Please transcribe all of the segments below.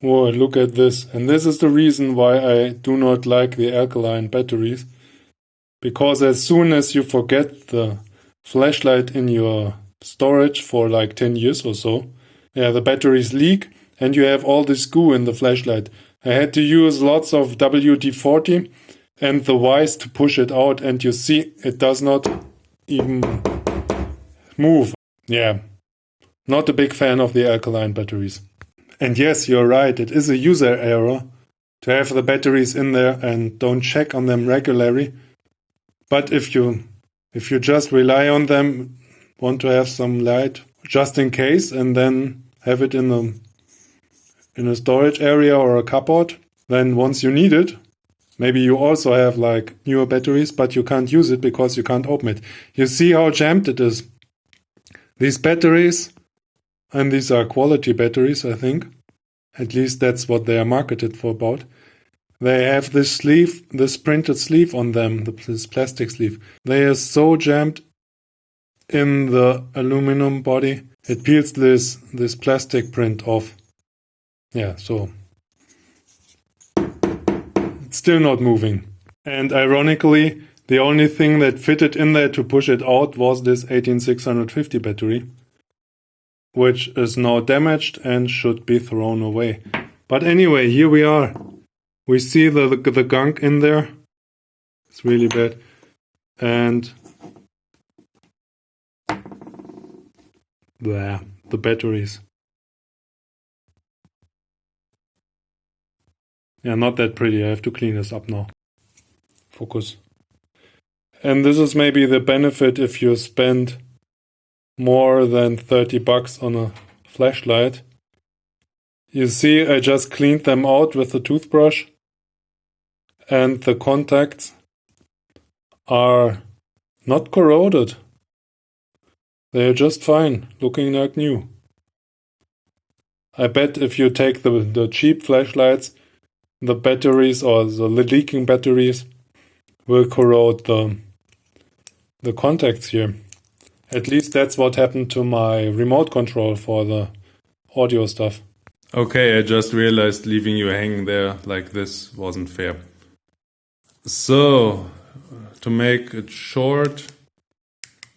Whoa, look at this. And this is the reason why I do not like the alkaline batteries. Because as soon as you forget the flashlight in your storage for like 10 years or so, yeah, the batteries leak and you have all this goo in the flashlight. I had to use lots of WD-40 and the vise to push it out, and you see it does not even move. Yeah, not a big fan of the alkaline batteries. And yes, you're right, it is a user error to have the batteries in there and don't check on them regularly. But if you just rely on them, want to have some light just in case, and then have it in a storage area or a cupboard, then once you need it, maybe you also have like newer batteries, but you can't use it because you can't open it. You see how jammed it is. These batteries, and these are quality batteries, I think. At least that's what they are marketed for about. They have this sleeve, this printed sleeve on them, this plastic sleeve. They are so jammed in the aluminum body, it peels this plastic print off. Yeah, so it's still not moving. And ironically, the only thing that fitted in there to push it out was this 18650 battery, which is now damaged and should be thrown away. But anyway, here we are. We see the gunk in there. It's really bad. And there, the batteries. Yeah, not that pretty. I have to clean this up now. Focus. And this is maybe the benefit if you spend more than 30 bucks on a flashlight. You see, I just cleaned them out with a toothbrush. And the contacts are not corroded. They are just fine, looking like new. I bet if you take the cheap flashlights, the batteries or the leaking batteries will corrode the contacts here. At least that's what happened to my remote control for the audio stuff. Okay, I just realized leaving you hanging there like this wasn't fair. So, to make it short,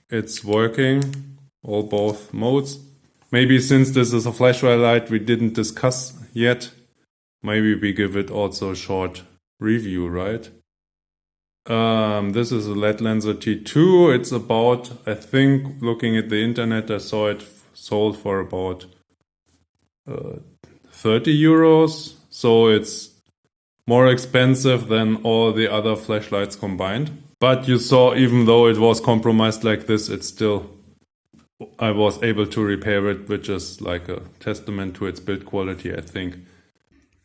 it's working, both modes. Maybe since this is a flashlight we didn't discuss yet, maybe we give it also a short review, right? This is a LED Lenser T2. It's about, I think, looking at the internet, I saw it sold for about 30 euros. So it's more expensive than all the other flashlights combined. But you saw, even though it was compromised like this, it's still, I was able to repair it, which is like a testament to its build quality, I think.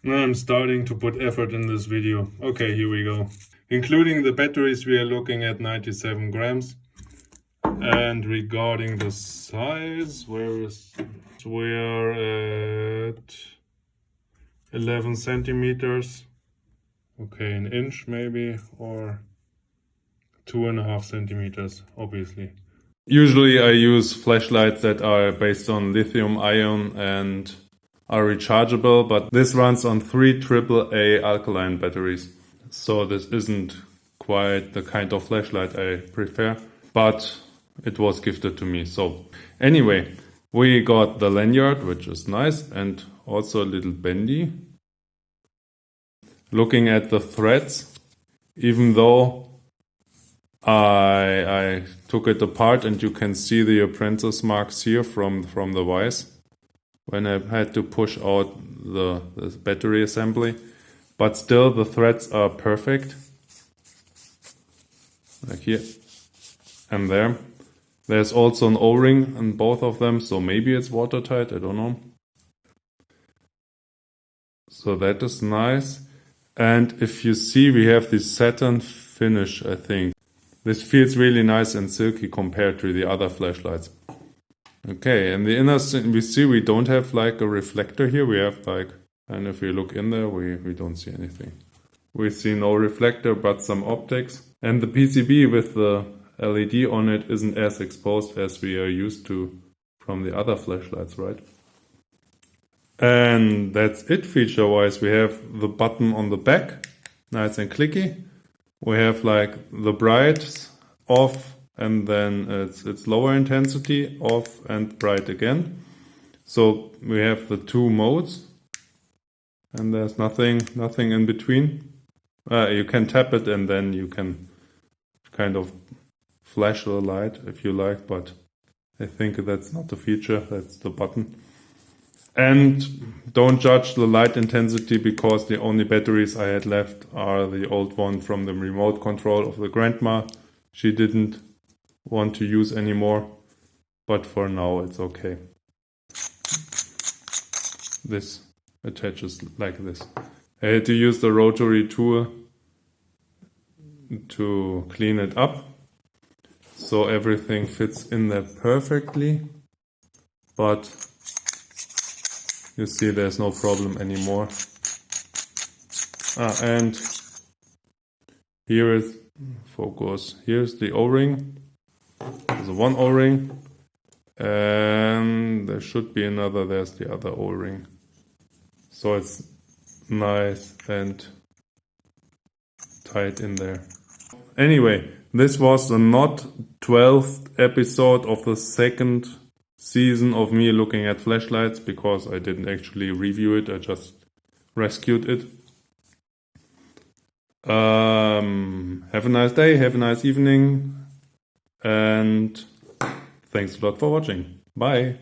Now I'm starting to put effort in this video. Okay, here we go. Including the batteries, we are looking at 97 grams. And regarding the size, we're at 11 centimeters. Okay, an inch maybe, or 2.5 centimeters, obviously. Usually I use flashlights that are based on lithium ion and are rechargeable, but this runs on 3 AAA alkaline batteries. So this isn't quite the kind of flashlight I prefer, but it was gifted to me. So anyway, we got the lanyard, which is nice, and also a little bendy. Looking at the threads, even though I took it apart and you can see the apprentice marks here from the vise when I had to push out the battery assembly, but still the threads are perfect, like here and there. There's also an O-ring on both of them, so maybe it's watertight, I don't know. So that is nice. And if you see, we have this satin finish, I think. This feels really nice and silky compared to the other flashlights. Okay, and the inner, we see we don't have like a reflector here. We have like, and if we look in there, we don't see anything. We see no reflector, but some optics. And the PCB with the LED on it isn't as exposed as we are used to from the other flashlights, right? And that's it feature-wise. We have the button on the back, nice and clicky. We have like the bright off, and then it's lower intensity, off and bright again. So we have the two modes, and there's nothing in between. You can tap it and then you can kind of flash the light if you like, but I think that's not the feature, that's the button. And don't judge the light intensity, because the only batteries I had left are the old one from the remote control of the grandma. She didn't want to use anymore, but for now it's okay. This attaches like this. I had to use the rotary tool to clean it up, so everything fits in there perfectly, but you see there's no problem anymore. And here is, focus, here's the O-ring. There's one O-ring, and there should be another, there's the other O-ring. So it's nice and tight in there. Anyway, this was the not 12th episode of the second season of me looking at flashlights, because I didn't actually review it, I just rescued it. Have a nice day, have a nice evening, and thanks a lot for watching. Bye!